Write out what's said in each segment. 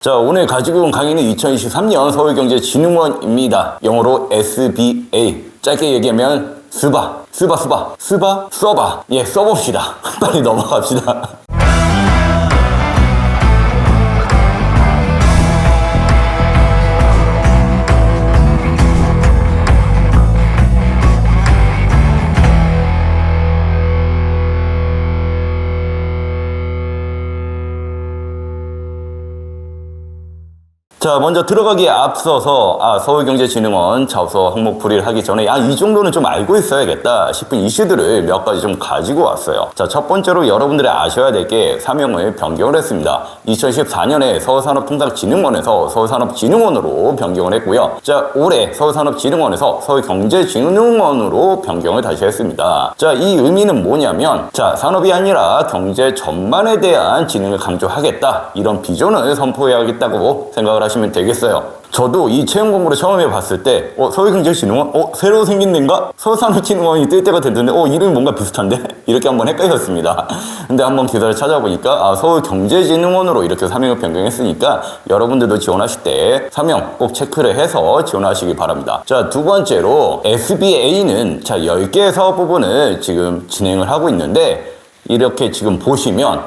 자, 오늘 가지고 온 강의는 2023년 서울경제진흥원입니다. 영어로 SBA. 짧게 얘기하면 스바. 써봐. 예, 써봅시다. 빨리 넘어갑시다. 자, 먼저 들어가기에 앞서서 서울경제진흥원 자소서 항목 풀이를 하기 전에 이 정도는 좀 알고 있어야겠다 싶은 이슈들을 몇 가지 좀 가지고 왔어요. 자, 첫 번째로 여러분들이 아셔야 될 게 사명을 변경을 했습니다. 2014년에 서울산업통상진흥원에서 서울산업진흥원으로 변경을 했고요. 자, 올해 서울산업진흥원에서 서울경제진흥원으로 변경을 다시 했습니다. 자, 이 의미는 뭐냐면, 자, 산업이 아니라 경제 전반에 대한 진흥을 강조하겠다, 이런 비전을 선포해야겠다고 생각을 하시면 되겠어요. 저도 이 채용 공고를 처음에 봤을 때 서울경제진흥원? 새로 생긴 데인가? 서울산업진흥원이 뜰 때가 됐는데 이름이 뭔가 비슷한데? 이렇게 한번 헷갈렸습니다. 근데 한번 기사를 찾아보니까 서울경제진흥원으로 이렇게 사명을 변경했으니까 여러분들도 지원하실 때 사명 꼭 체크를 해서 지원하시기 바랍니다. 자, 두 번째로 SBA는 10개의 사업 부분을 지금 진행을 하고 있는데, 이렇게 지금 보시면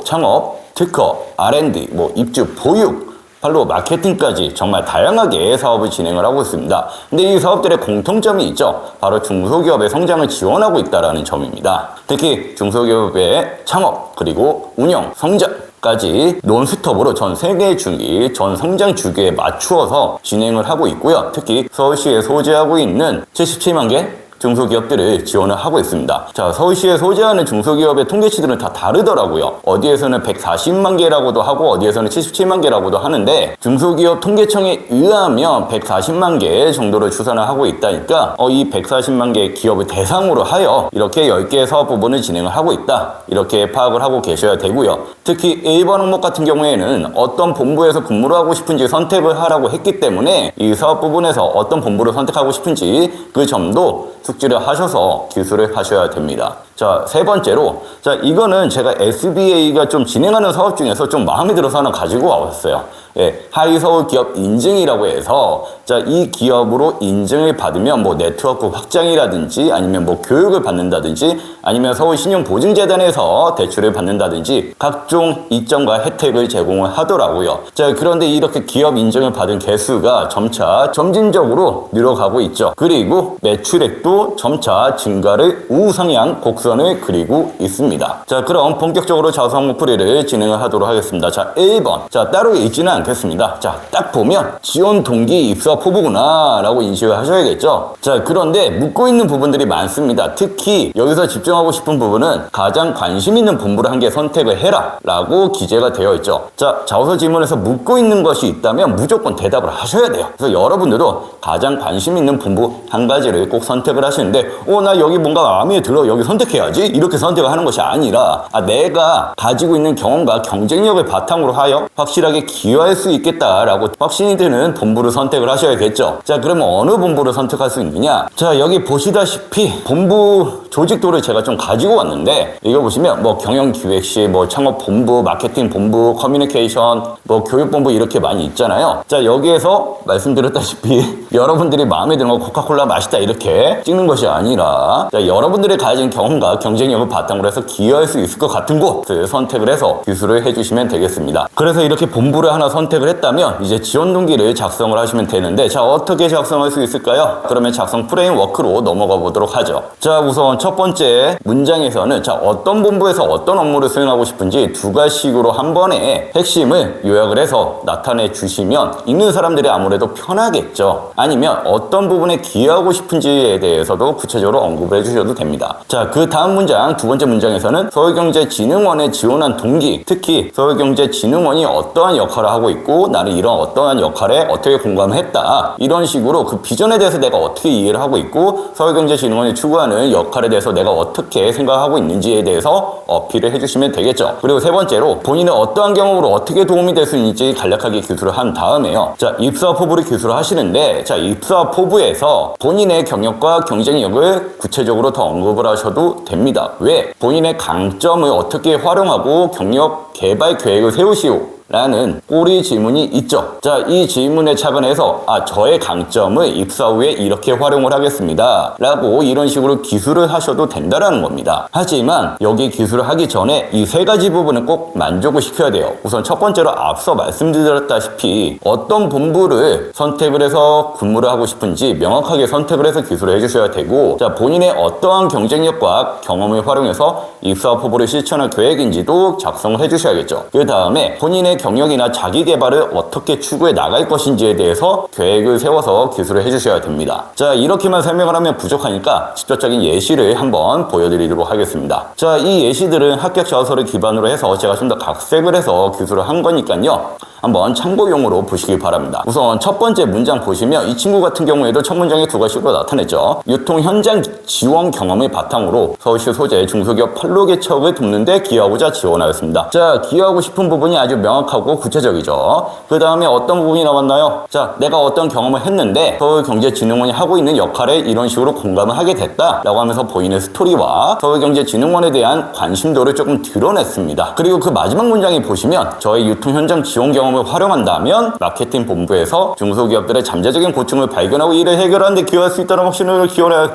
창업, 특허, R&D, 입주, 보육, 팔로 마케팅까지 정말 다양하게 사업을 진행을 하고 있습니다. 근데 이 사업들의 공통점이 있죠. 바로 중소기업의 성장을 지원하고 있다는 점입니다. 특히 중소기업의 창업, 그리고 운영, 성장까지 논스톱으로 전 세계 주기, 전 성장 주기에 맞추어서 진행을 하고 있고요. 특히 서울시에 소재하고 있는 77만 개 중소기업들을 지원을 하고 있습니다. 자, 서울시에 소재하는 중소기업의 통계치들은 다 다르더라고요. 어디에서는 140만 개라고도 하고 어디에서는 77만 개라고도 하는데, 중소기업 통계청에 의하면 140만 개 정도를 추산을 하고 있다니까 이 140만 개 기업을 대상으로 하여 이렇게 10개의 사업 부분을 진행을 하고 있다, 이렇게 파악을 하고 계셔야 되고요. 특히 1번 항목 같은 경우에는 어떤 본부에서 근무를 하고 싶은지 선택을 하라고 했기 때문에 이 사업 부분에서 어떤 본부를 선택하고 싶은지 그 점도 숙지를 하셔서 기술을 하셔야 됩니다. 자, 세 번째로, 이거는 제가 SBA가 좀 진행하는 사업 중에서 좀 마음에 들어서 하나 가지고 와봤어요. 예, 하이서울 기업 인증이라고 해서, 이 기업으로 인증을 받으면 네트워크 확장이라든지 아니면 교육을 받는다든지 아니면 서울신용보증재단에서 대출을 받는다든지 각종 이점과 혜택을 제공을 하더라고요. 자, 그런데 이렇게 기업 인증을 받은 개수가 점차 점진적으로 늘어가고 있죠. 그리고 매출액도 점차 증가를 우상향 곡선을 그리고 있습니다. 자, 그럼 본격적으로 자소 항목 풀이를 진행을 하도록 하겠습니다. 자, 1번. 따로 읽지는 않겠습니다. 자, 딱 보면 지원 동기 입사 포부구나 라고 인식을 하셔야겠죠. 자, 그런데 묻고 있는 부분들이 많습니다. 특히 여기서 집중하고 싶은 부분은 가장 관심 있는 본부를 한 개 선택을 해라 라고 기재가 되어 있죠. 자, 자소서 지문에서 묻고 있는 것이 있다면 무조건 대답을 하셔야 돼요. 그래서 여러분들도 가장 관심 있는 본부 한 가지를 꼭 선택을 하시는데, 나 여기 뭔가 마음에 들어, 여기 선택해야지, 이렇게 선택을 하는 것이 아니라 내가 가지고 있는 경험과 경쟁력을 바탕으로 하여 확실하게 기여할 수 있겠다라고 확신이 드는 본부를 선택을 하셔야겠죠. 자, 그러면 어느 본부를 선택할 수 있느냐? 자, 여기 보시다시피 본부 조직도를 제가 좀 가지고 왔는데, 이거 보시면 경영기획실, 창업본부, 마케팅본부, 커뮤니케이션, 교육본부 이렇게 많이 있잖아요. 자, 여기에서 말씀드렸다시피 여러분들이 마음에 드는 거 코카콜라 맛있다 이렇게 찍는 것이 아니라, 여러분들이 가진 경험과 경쟁력을 바탕으로 해서 기여할 수 있을 것 같은 곳을 선택을 해서 기술을 해주시면 되겠습니다. 그래서 이렇게 본부를 하나 선택을 했다면 이제 지원 동기를 작성을 하시면 되는데, 자, 어떻게 작성할 수 있을까요? 그러면 작성 프레임워크로 넘어가 보도록 하죠. 자, 우선 첫 번째 문장에서는 어떤 본부에서 어떤 업무를 수행하고 싶은지 두 가지식으로 한 번에 핵심을 요약을 해서 나타내 주시면 읽는 사람들이 아무래도 편하겠죠. 아니면 어떤 부분에 기여하고 싶은지에 대해서도 구체적으로 언급을 해주셔도 됩니다. 자, 그 다음 문장, 두 번째 문장에서는 서울경제진흥원에 지원한 동기, 특히 서울경제진흥원이 어떠한 역할을 하고 있고 나는 이런 어떠한 역할에 어떻게 공감했다, 이런 식으로 그 비전에 대해서 내가 어떻게 이해를 하고 있고 서울경제진흥원이 추구하는 역할에 대해서 내가 어떻게 생각하고 있는지에 대해서 어필을 해주시면 되겠죠. 그리고 세 번째로 본인의 어떠한 경험으로 어떻게 도움이 될 수 있는지 간략하게 기술을 한 다음에요. 자, 입사 포부를 기술을 하시는데, 자, 입사 포부에서 본인의 경력과 경쟁력을 구체적으로 더 언급을 하셔도 됩니다. 왜? 본인의 강점을 어떻게 활용하고 경력 개발 계획을 세우시오 라는 꼬리 질문이 있죠. 자, 이 질문에 착안해서 저의 강점을 입사 후에 이렇게 활용을 하겠습니다 라고 이런 식으로 기술을 하셔도 된다라는 겁니다. 하지만 여기 기술을 하기 전에 이 세 가지 부분은 꼭 만족을 시켜야 돼요. 우선 첫 번째로 앞서 말씀드렸다시피 어떤 본부를 선택을 해서 근무를 하고 싶은지 명확하게 선택을 해서 기술을 해주셔야 되고, 자, 본인의 어떠한 경쟁력과 경험을 활용해서 입사 포부를 실천할 계획인지도 작성을 해주셔야겠죠. 그 다음에 본인의 경력이나 자기 개발을 어떻게 추구해 나갈 것인지에 대해서 계획을 세워서 기술을 해주셔야 됩니다. 자, 이렇게만 설명을 하면 부족하니까 직접적인 예시를 한번 보여드리도록 하겠습니다. 자, 이 예시들은 합격 자소서를 기반으로 해서 제가 좀 더 각색을 해서 기술을 한 거니까요, 한번 참고용으로 보시기 바랍니다. 우선 첫 번째 문장 보시면 이 친구 같은 경우에도 첫 문장에 두 가지로 나타냈죠. 유통 현장 지원 경험을 바탕으로 서울시 소재 중소기업 판로 개척을 돕는 데 기여하고자 지원하였습니다. 자, 기여하고 싶은 부분이 아주 명확하고 구체적이죠. 그 다음에 어떤 부분이 나왔나요? 자, 내가 어떤 경험을 했는데 서울경제진흥원이 하고 있는 역할에 이런 식으로 공감을 하게 됐다 라고 하면서 보이는 스토리와 서울경제진흥원에 대한 관심도를 조금 드러냈습니다. 그리고 그 마지막 문장에 보시면 저의 유통 현장 지원 경험을 활용한다면 마케팅 본부에서 중소기업들의 잠재적인 고충을 발견하고 이를 해결하는 데 기여할 수 있다는 확신을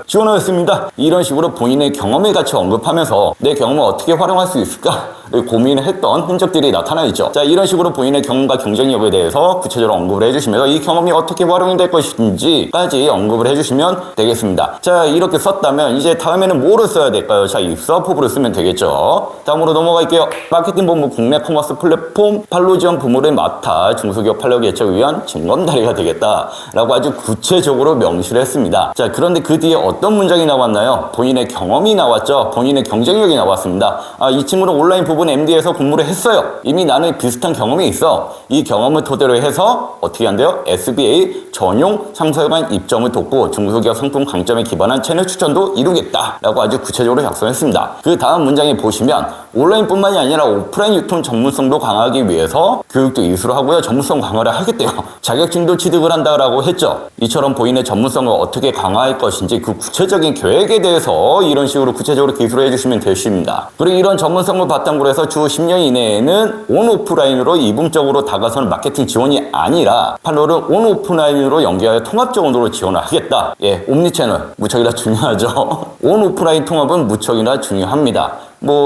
지원하였습니다. 이런 식으로 본인의 경험을 같이 언급하면서 내 경험을 어떻게 활용할 수 있을까 고민을 했던 흔적들이 나타나 있죠. 자, 이런 식으로 본인의 경험과 경쟁력에 대해서 구체적으로 언급을 해주시면서 이 경험이 어떻게 활용이 될 것인지까지 언급을 해주시면 되겠습니다. 자, 이렇게 썼다면 이제 다음에는 뭐를 써야 될까요? 자, 입사 포부를 쓰면 되겠죠. 다음으로 넘어갈게요. 마케팅 본부 국내 커머스 플랫폼 판로 지원 부문을 맡아 중소기업 판로 개척을 위한 징검다리가 되겠다 라고 아주 구체적으로 명시를 했습니다. 자, 그런데 그 뒤에 어떤 문장이 나왔나요? 본인의 경험이 나왔죠. 본인의 경쟁력이 나왔습니다. 이 친구는 온라인 부분 MD에서 근무를 했어요. 이미 나는 비슷한 경험이 있어. 이 경험을 토대로 해서 어떻게 한대요? SBA 전용 상설관 입점을 돕고 중소기업 상품 강점에 기반한 채널 추천도 이루겠다 라고 아주 구체적으로 작성했습니다. 그 다음 문장에 보시면 온라인뿐만이 아니라 오프라인 유통 전문성도 강화하기 위해서 교육도 이수를 하고요, 전문성 강화를 하겠대요. 자격증도 취득을 한다라고 했죠. 이처럼 본인의 전문성을 어떻게 강화할 것인지 그 구체적인 계획에 대해서 이런 식으로 구체적으로 기술을 해주시면 되십니다. 그리고 이런 전문성을 바탕으로 해서 주 10년 이내에는 온 오프라인으로 이분적으로 다가서는 마케팅 지원이 아니라 판로를 온 오프라인으로 연계하여 통합 지원으로 지원을 하겠다. 예, 옴니채널 무척이나 중요하죠. 온 오프라인 통합은 무척이나 중요합니다.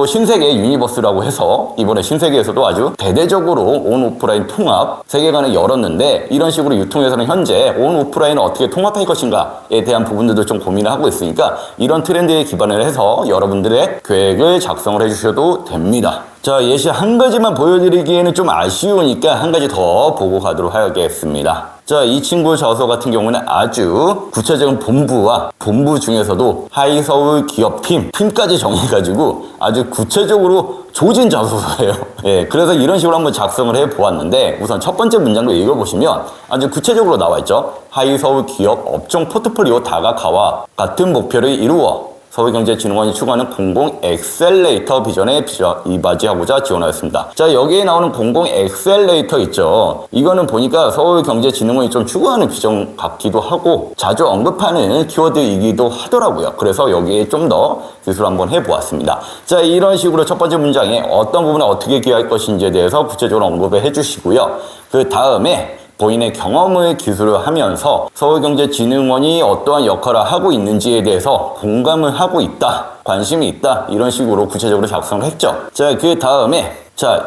신세계 유니버스라고 해서 이번에 신세계에서도 아주 대대적으로 온 오프라인 통합 세계관을 열었는데, 이런 식으로 유통에서는 현재 온 오프라인을 어떻게 통합할 것인가에 대한 부분들도 좀 고민을 하고 있으니까 이런 트렌드에 기반을 해서 여러분들의 계획을 작성을 해주셔도 됩니다. 자, 예시 한 가지만 보여드리기에는 좀 아쉬우니까 한 가지 더 보고 가도록 하겠습니다. 자, 이 친구 자소 같은 경우는 아주 구체적인 본부와 본부 중에서도 하이서울 기업팀까지 정해가지고 아주 구체적으로 조진 자소서예요. 예, 그래서 이런 식으로 한번 작성을 해보았는데, 우선 첫 번째 문장도 읽어보시면 아주 구체적으로 나와 있죠. 하이서울 기업 업종 포트폴리오 다각화와 같은 목표를 이루어 서울경제진흥원이 추구하는 공공 엑셀레이터 비전에 이바지하고자 지원하였습니다. 자, 여기에 나오는 공공 엑셀레이터 있죠. 이거는 보니까 서울경제진흥원이 좀 추구하는 비전 같기도 하고 자주 언급하는 키워드이기도 하더라고요. 그래서 여기에 좀 더 기술을 한번 해보았습니다. 자, 이런 식으로 첫 번째 문장에 어떤 부분에 어떻게 기여할 것인지에 대해서 구체적으로 언급을 해주시고요. 그 다음에 본인의 경험을 기술을 하면서 서울경제진흥원이 어떠한 역할을 하고 있는지에 대해서 공감을 하고 있다, 관심이 있다, 이런 식으로 구체적으로 작성을 했죠. 자, 그 다음에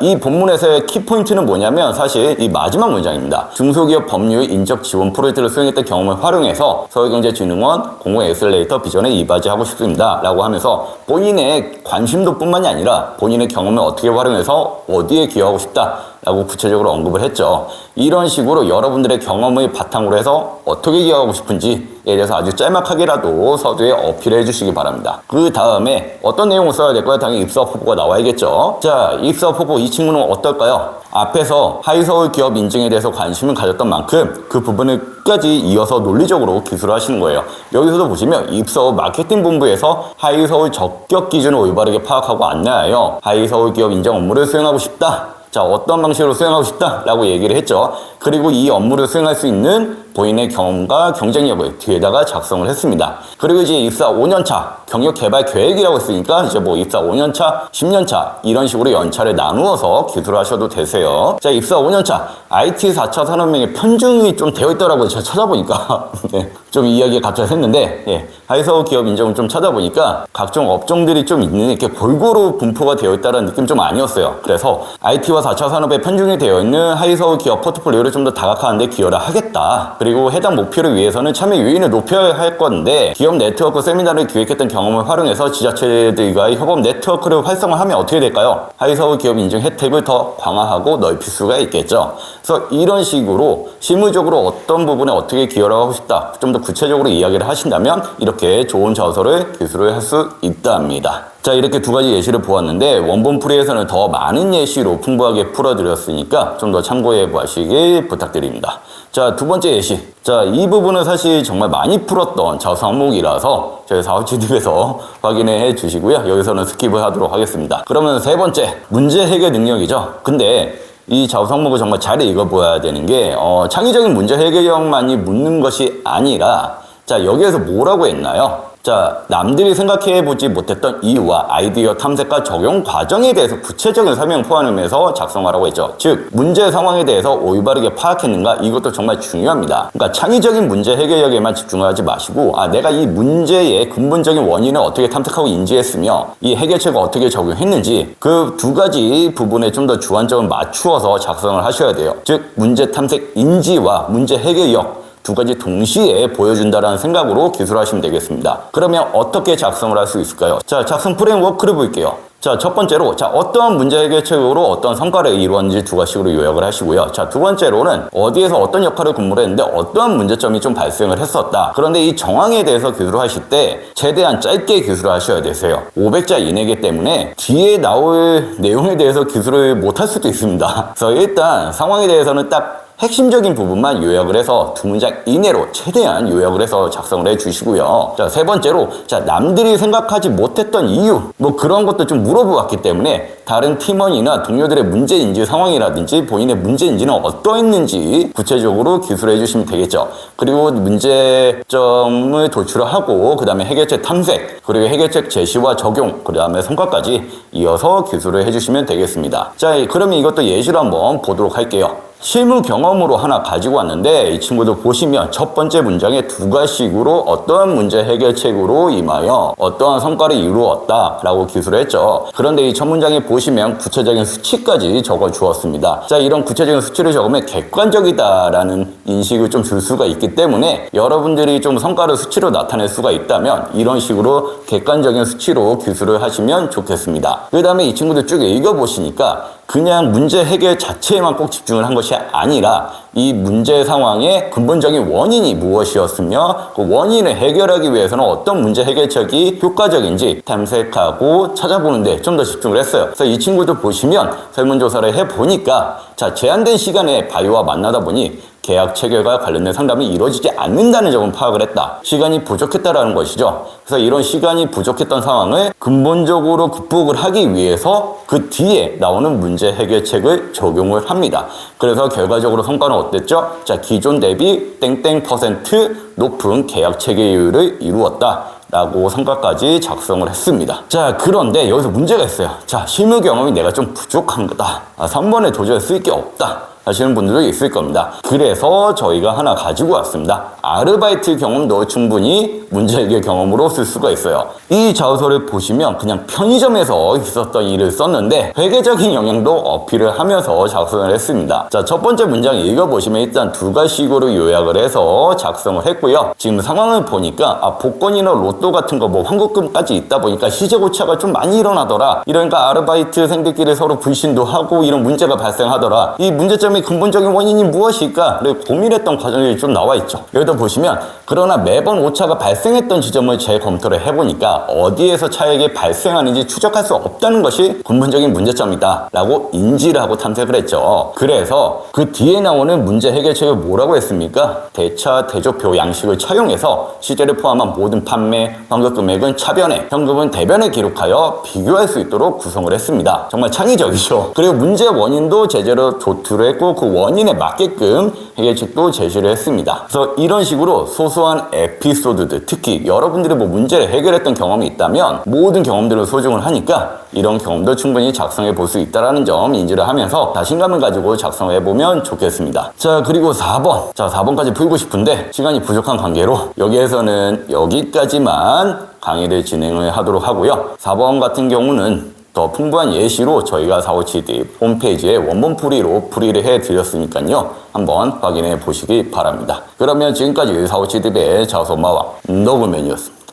이 본문에서의 키포인트는 뭐냐면 사실 이 마지막 문장입니다. 중소기업 법률 인적 지원 프로젝트를 수행했던 경험을 활용해서 서울경제진흥원 공공 엑셀레이터 비전에 이바지하고 싶습니다 라고 하면서 본인의 관심도 뿐만이 아니라 본인의 경험을 어떻게 활용해서 어디에 기여하고 싶다 라고 구체적으로 언급을 했죠. 이런 식으로 여러분들의 경험을 바탕으로 해서 어떻게 기여하고 싶은지에 대해서 아주 짤막하게라도 서두에 어필해 주시기 바랍니다. 그 다음에 어떤 내용을 써야 될까요? 당연히 입사 포부가 나와야겠죠. 자, 입사 포부 이 친구는 어떨까요? 앞에서 하이서울 기업 인증에 대해서 관심을 가졌던 만큼 그 부분을 끝까지 이어서 논리적으로 기술을 하시는 거예요. 여기서도 보시면 입사 후 마케팅 본부에서 하이서울 적격 기준을 올바르게 파악하고 안내하여 하이서울 기업 인증 업무를 수행하고 싶다. 자, 어떤 방식으로 수행하고 싶다 라고 얘기를 했죠. 그리고 이 업무를 수행할 수 있는 본인의 경험과 경쟁력을 뒤에다가 작성을 했습니다. 그리고 이제 입사 5년차 경력 개발 계획이라고 했으니까 이제 뭐 입사 5년차, 10년차 이런 식으로 연차를 나누어서 기술을 하셔도 되세요. 자, 입사 5년차 IT 4차 산업명에 편중이 좀 되어 있더라고요. 제가 찾아보니까 네, 좀 이야기가 갑자기 했는데 예, 하이사우 기업 인정을 좀 찾아보니까 각종 업종들이 좀 있는 이렇게 골고루 분포가 되어 있다는 느낌 좀 아니었어요. 그래서 IT와 4차 산업에 편중이 되어 있는 하이사우 기업 포트폴리오를 좀 더 다각화하는 데 기여를 하겠다. 그리고 해당 목표를 위해서는 참여 요인을 높여야 할 건데 기업 네트워크 세미나를 기획했던 경험을 활용해서 지자체들과의 협업 네트워크를 활성화하면 어떻게 될까요? 하이사우 기업 인증 혜택을 더 강화하고 넓힐 수가 있겠죠. 그래서 이런 식으로 실무적으로 어떤 부분에 어떻게 기여를 하고 싶다 좀 더 구체적으로 이야기를 하신다면 이렇게 좋은 자소를 기술을 할 수 있답니다. 자, 이렇게 두 가지 예시를 보았는데 원본 풀이에서는 더 많은 예시로 풍부하게 풀어드렸으니까 좀 더 참고해 보시길 부탁드립니다. 자, 두 번째 예시. 자, 이 부분은 사실 정말 많이 풀었던 자소 항목이라서 저희 사업지집에서 확인해 주시고요. 여기서는 스킵을 하도록 하겠습니다. 그러면 세 번째, 문제 해결 능력이죠. 근데 이 자소 항목을 정말 잘 읽어보아야 되는 게 창의적인 문제 해결력만이 묻는 것이 아니라 자, 여기에서 뭐라고 했나요? 자, 남들이 생각해보지 못했던 이유와 아이디어 탐색과 적용 과정에 대해서 구체적인 설명 포함하면서 작성하라고 했죠. 즉, 문제 상황에 대해서 올바르게 파악했는가? 이것도 정말 중요합니다. 그러니까 창의적인 문제 해결력에만 집중하지 마시고 내가 이 문제의 근본적인 원인을 어떻게 탐색하고 인지했으며 이 해결책을 어떻게 적용했는지 그 두 가지 부분에 좀 더 주안점을 맞추어서 작성을 하셔야 돼요. 즉, 문제 탐색 인지와 문제 해결력 두 가지 동시에 보여준다는 생각으로 기술하시면 되겠습니다. 그러면 어떻게 작성을 할 수 있을까요? 자, 작성 프레임워크를 볼게요. 자, 첫 번째로, 자, 어떠한 문제 해결책으로 어떤 성과를 이루었는지 두 가지로 요약을 하시고요. 자, 두 번째로는 어디에서 어떤 역할을 근무를 했는데 어떠한 문제점이 좀 발생을 했었다. 그런데 이 정황에 대해서 기술을 하실 때 최대한 짧게 기술을 하셔야 되세요. 500자 이내이기 때문에 뒤에 나올 내용에 대해서 기술을 못할 수도 있습니다. 그래서 일단 상황에 대해서는 딱 핵심적인 부분만 요약을 해서 두 문장 이내로 최대한 요약을 해서 작성을 해주시고요. 자, 세 번째로, 자, 남들이 생각하지 못했던 이유, 뭐 그런 것도 좀 물어보았기 때문에 다른 팀원이나 동료들의 문제인지 상황이라든지 본인의 문제인지는 어떠했는지 구체적으로 기술해 주시면 되겠죠. 그리고 문제점을 도출하고 그 다음에 해결책 탐색, 그리고 해결책 제시와 적용, 그 다음에 성과까지 이어서 기술을 해주시면 되겠습니다. 자, 그러면 이것도 예시로 한번 보도록 할게요. 실무 경험으로 하나 가지고 왔는데 이 친구들 보시면 첫 번째 문장에 두 가지식으로 어떠한 문제 해결책으로 임하여 어떠한 성과를 이루었다 라고 기술을 했죠. 그런데 이 첫 문장에 보시면 구체적인 수치까지 적어 주었습니다. 자, 이런 구체적인 수치를 적으면 객관적이다라는 인식을 좀 줄 수가 있기 때문에 여러분들이 좀 성과를 수치로 나타낼 수가 있다면 이런 식으로 객관적인 수치로 기술을 하시면 좋겠습니다. 그 다음에 이 친구들 쭉 읽어보시니까 그냥 문제 해결 자체에만 꼭 집중을 한 것이 아니라 이 문제 상황의 근본적인 원인이 무엇이었으며 그 원인을 해결하기 위해서는 어떤 문제 해결책이 효과적인지 탐색하고 찾아보는데 좀 더 집중을 했어요. 그래서 이 친구들 보시면 설문조사를 해보니까 자, 제한된 시간에 바이오와 만나다 보니 계약 체결과 관련된 상담이 이루어지지 않는다는 점을 파악을 했다. 시간이 부족했다라는 것이죠. 그래서 이런 시간이 부족했던 상황을 근본적으로 극복을 하기 위해서 그 뒤에 나오는 문제 해결책을 적용을 합니다. 그래서 결과적으로 성과는 어땠죠? 자, 기존 대비 땡땡 % 높은 계약 체결율을 이루었다. 라고 성과까지 작성을 했습니다. 자, 그런데 여기서 문제가 있어요. 자, 실무 경험이 내가 좀 부족한 거다. 3번에 도저히 쓸 게 없다. 하시는 분들도 있을 겁니다. 그래서 저희가 하나 가지고 왔습니다. 아르바이트 경험도 충분히 문제 해결 경험으로 쓸 수가 있어요. 이 자소서를 보시면 그냥 편의점에서 있었던 일을 썼는데 회계적인 영향도 어필을 하면서 작성을 했습니다. 자, 첫 번째 문장 읽어보시면 일단 두 가지식으로 요약을 해서 작성을 했고요. 지금 상황을 보니까 복권이나 로또 같은 거 뭐 환급금까지 있다 보니까 시세 고차가 좀 많이 일어나더라. 이러니까 아르바이트생들끼리 서로 불신도 하고 이런 문제가 발생하더라. 이 문제점의 근본적인 원인이 무엇일까? 고민했던 과정이 좀 나와 있죠. 여기다 보시면 그러나 매번 오차가 발생했던 지점을 재검토를 해보니까 어디에서 차액이 발생하는지 추적할 수 없다는 것이 근본적인 문제점이다 라고 인지를 하고 탐색을 했죠. 그래서 그 뒤에 나오는 문제 해결책을 뭐라고 했습니까? 대차 대조표 양식을 차용해서 시제를 포함한 모든 판매, 환급 금액은 차변에, 현금은 대변에 기록하여 비교할 수 있도록 구성을 했습니다. 정말 창의적이죠. 그리고 문제 원인도 제대로 조투를 했고 했고 그 원인에 맞게끔 해결책도 제시를 했습니다. 그래서 이런 식으로 소소한 에피소드들, 특히 여러분들이 뭐 문제를 해결했던 경험이 있다면 모든 경험들을 소중을 하니까 이런 경험도 충분히 작성해 볼 수 있다는 점 인지를 하면서 자신감을 가지고 작성해 보면 좋겠습니다. 자, 그리고 4번. 자, 4번까지 풀고 싶은데 시간이 부족한 관계로 여기에서는 여기까지만 강의를 진행을 하도록 하고요. 4번 같은 경우는 더 풍부한 예시로 저희가 457팁 홈페이지에 원본 풀이로 풀이를 해드렸으니까요. 한번 확인해 보시기 바랍니다. 그러면 지금까지 457팁의 자소마와 너구맨이었습니다.